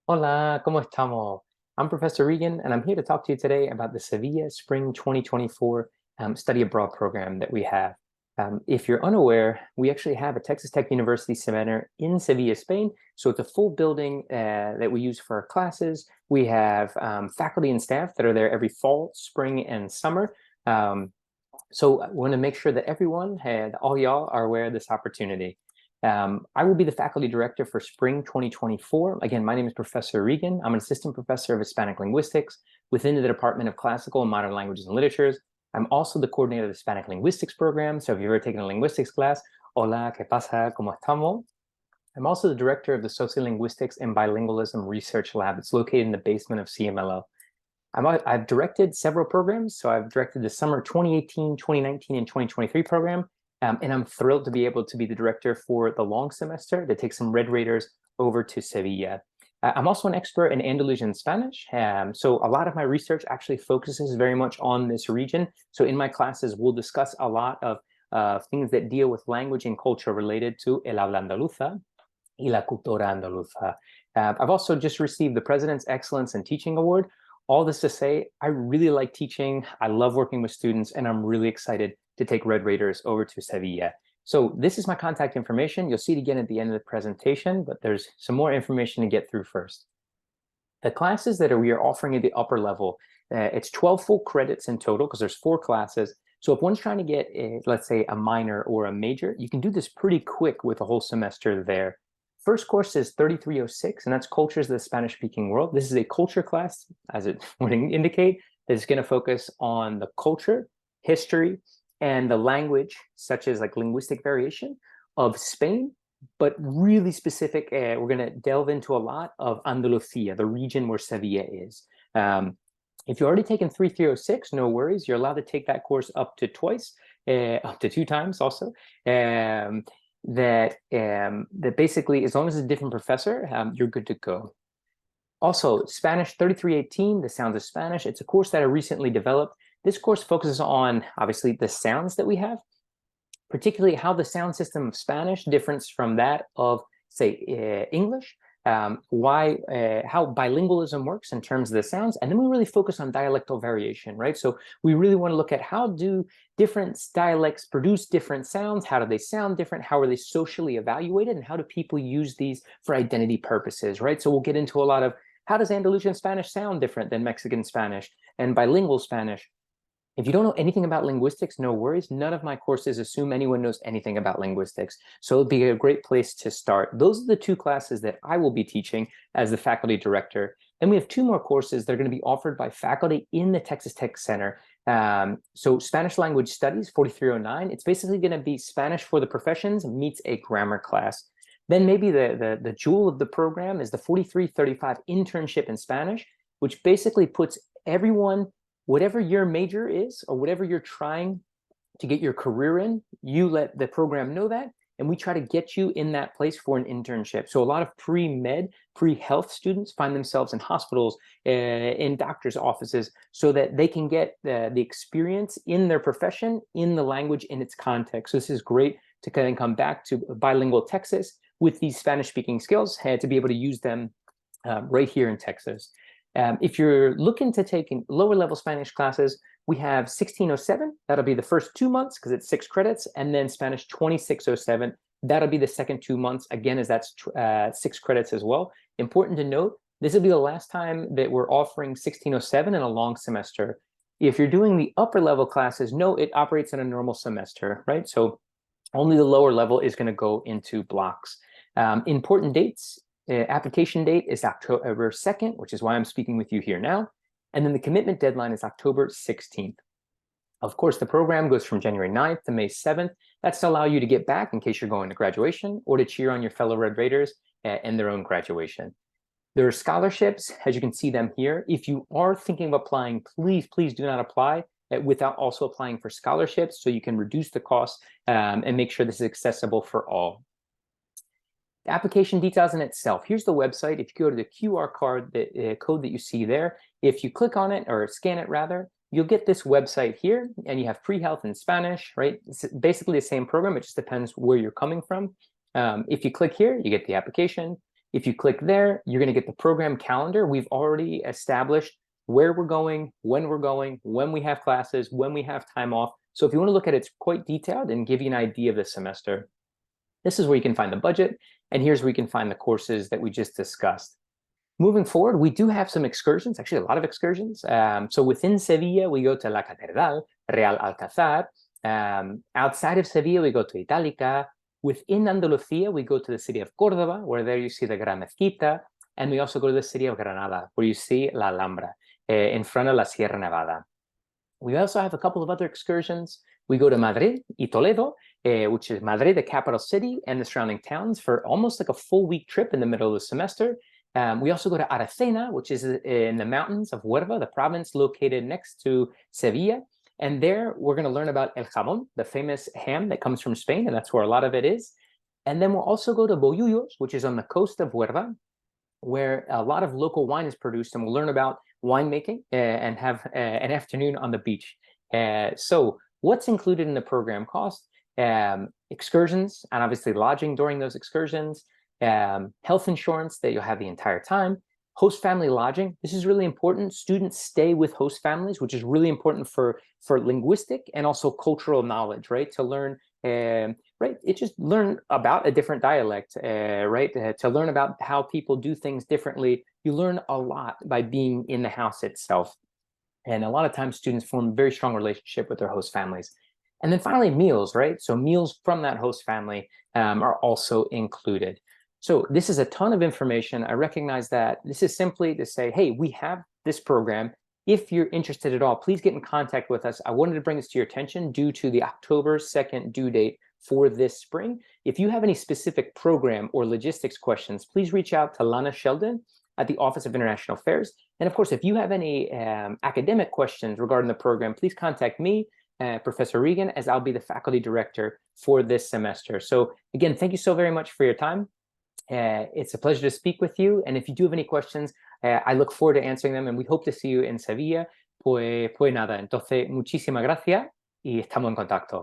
Hola, ¿cómo estamos? I'm Professor Regan, and I'm here to talk to you today about the Sevilla Spring 2024 study abroad program that we have. If you're unaware, we actually have a Texas Tech University Center in Sevilla, Spain. So it's a full building that we use for our classes. We have faculty and staff that are there every fall, spring, and summer. Um, so I want to make sure that everyone and all y'all are aware of this opportunity. I will be the faculty director for spring 2024. Again, my name is Professor Regan. I'm an assistant professor of Hispanic linguistics within the Department of Classical and Modern Languages and Literatures. I'm also the coordinator of the Hispanic linguistics program. So if you've ever taken a linguistics class, hola, ¿qué pasa? ¿Cómo estamos? I'm also the director of the Sociolinguistics and Bilingualism Research Lab. It's located in the basement of CMLO. I've directed several programs. So I've directed the summer 2018, 2019, and 2023 program. And I'm thrilled to be able to be the director for the long semester that takes some Red Raiders over to Sevilla. I'm also an expert in Andalusian Spanish. So a lot of my research actually focuses very much on this region. So in my classes, we'll discuss a lot of things that deal with language and culture related to el habla andaluza y la cultura andaluza. I've also just received the President's Excellence in Teaching Award. All this to say, I really like teaching. I love working with students, and I'm really excited to take Red Raiders over to Sevilla. So this is my contact information. You'll see it again at the end of the presentation, but there's some more information to get through first. The classes that we are offering at the upper level, it's 12 full credits in total because there's 4 classes. So if one's trying to get, let's say, a minor or a major, you can do this pretty quick with a whole semester there. First course is 3306, and that's Cultures of the Spanish-Speaking World. This is a culture class, as it would indicate, that's going to focus on the culture, history, and the language, such as like linguistic variation of Spain, but really specific. We're going to delve into a lot of Andalusia, the region where Sevilla is. If you've already taken 3306, no worries. You're allowed to take that course up to twice, up to 2 times also. That basically, as long as it's a different professor, you're good to go. Also, Spanish 3318, the sounds of Spanish. It's a course that I recently developed. This course focuses on, obviously, the sounds that we have, particularly how the sound system of Spanish differs from that of, say, English, how bilingualism works in terms of the sounds, and then we really focus on dialectal variation, right? So we really want to look at how do different dialects produce different sounds, how do they sound different, how are they socially evaluated, and how do people use these for identity purposes, right? So we'll get into a lot of how does Andalusian Spanish sound different than Mexican Spanish and bilingual Spanish. If you don't know anything about linguistics, no worries. None of my courses assume anyone knows anything about linguistics. So it'll be a great place to start. Those are the 2 classes that I will be teaching as the faculty director. Then we have 2 more courses that are going to be offered by faculty in the Texas Tech Center. So Spanish Language Studies 4309, it's basically going to be Spanish for the Professions meets a grammar class. Then maybe the jewel of the program is the 4335 Internship in Spanish, which basically puts everyone, whatever your major is or whatever you're trying to get your career in, you let the program know that, and we try to get you in that place for an internship. So a lot of pre-med, pre-health students find themselves in hospitals, in doctors' offices, so that they can get the experience in their profession, in the language, in its context. So this is great to kind of come back to bilingual Texas with these Spanish-speaking skills, to be able to use them right here in Texas. If you're looking to take lower level Spanish classes, we have 1607. That'll be the first 2 months because it's 6 credits, and then Spanish 2607. That'll be the second 2 months, again, as that's 6 credits as well. Important to note, this will be the last time that we're offering 1607 in a long semester. If you're doing the upper level classes, no, it operates in a normal semester, right? So only the lower level is going to go into blocks. Important dates. Application date is October 2nd, which is why I'm speaking with you here now. And then the commitment deadline is October 16th. Of course, the program goes from January 9th to May 7th. That's to allow you to get back in case you're going to graduation or to cheer on your fellow Red Raiders in their own graduation. There are scholarships, as you can see them here. If you are thinking of applying, please do not apply without also applying for scholarships so you can reduce the cost and make sure this is accessible for all. The application details in itself. Here's the website. If you go to the QR code that you see there, if you click on it or scan it rather, you'll get this website here, and you have pre-health in Spanish, right? It's basically the same program. It just depends where you're coming from. If you click here, you get the application. If you click there, you're going to get the program calendar. We've already established where we're going, when we have classes, when we have time off. So if you want to look at it, it's quite detailed and give you an idea of the semester. This is where you can find the budget, and here's where you can find the courses that we just discussed. Moving forward, we do have some excursions, actually a lot of excursions. So within Sevilla, we go to La Catedral, Real Alcázar. Outside of Sevilla, we go to Itálica. Within Andalucía, we go to the city of Córdoba, where there you see the Gran Mezquita. And we also go to the city of Granada, where you see La Alhambra, in front of La Sierra Nevada. We also have a couple of other excursions. We go to Madrid y Toledo, which is Madrid, the capital city, and the surrounding towns for almost like a full week trip in the middle of the semester. We also go to Aracena, which is in the mountains of Huelva, the province located next to Sevilla. And there we're going to learn about el jamón, the famous ham that comes from Spain, and that's where a lot of it is. And then we'll also go to Bollullos, which is on the coast of Huelva, where a lot of local wine is produced, and we'll learn about winemaking and have an afternoon on the beach. So what's included in the program cost? Excursions, and obviously lodging during those excursions, health insurance that you'll have the entire time, host family lodging. This is really important. Students stay with host families, which is really important for linguistic and also cultural knowledge, right? To learn, right? It just learn about a different dialect, right? To learn about how people do things differently. You learn a lot by being in the house itself. And a lot of times students form a very strong relationship with their host families. And then finally, meals, right? So meals from that host family are also included. So this is a ton of information. I recognize that this is simply to say, hey, we have this program. If you're interested at all, please get in contact with us. I wanted to bring this to your attention due to the October 2nd due date for this spring. If you have any specific program or logistics questions, please reach out to Lana Sheldon at the Office of International Affairs. And of course, if you have any academic questions regarding the program, please contact me, Professor Regan, as I'll be the faculty director for this semester. So again, thank you so very much for your time. It's a pleasure to speak with you. And if you do have any questions, I look forward to answering them, and we hope to see you in Sevilla. Pues nada, entonces muchísimas gracias y estamos en contacto.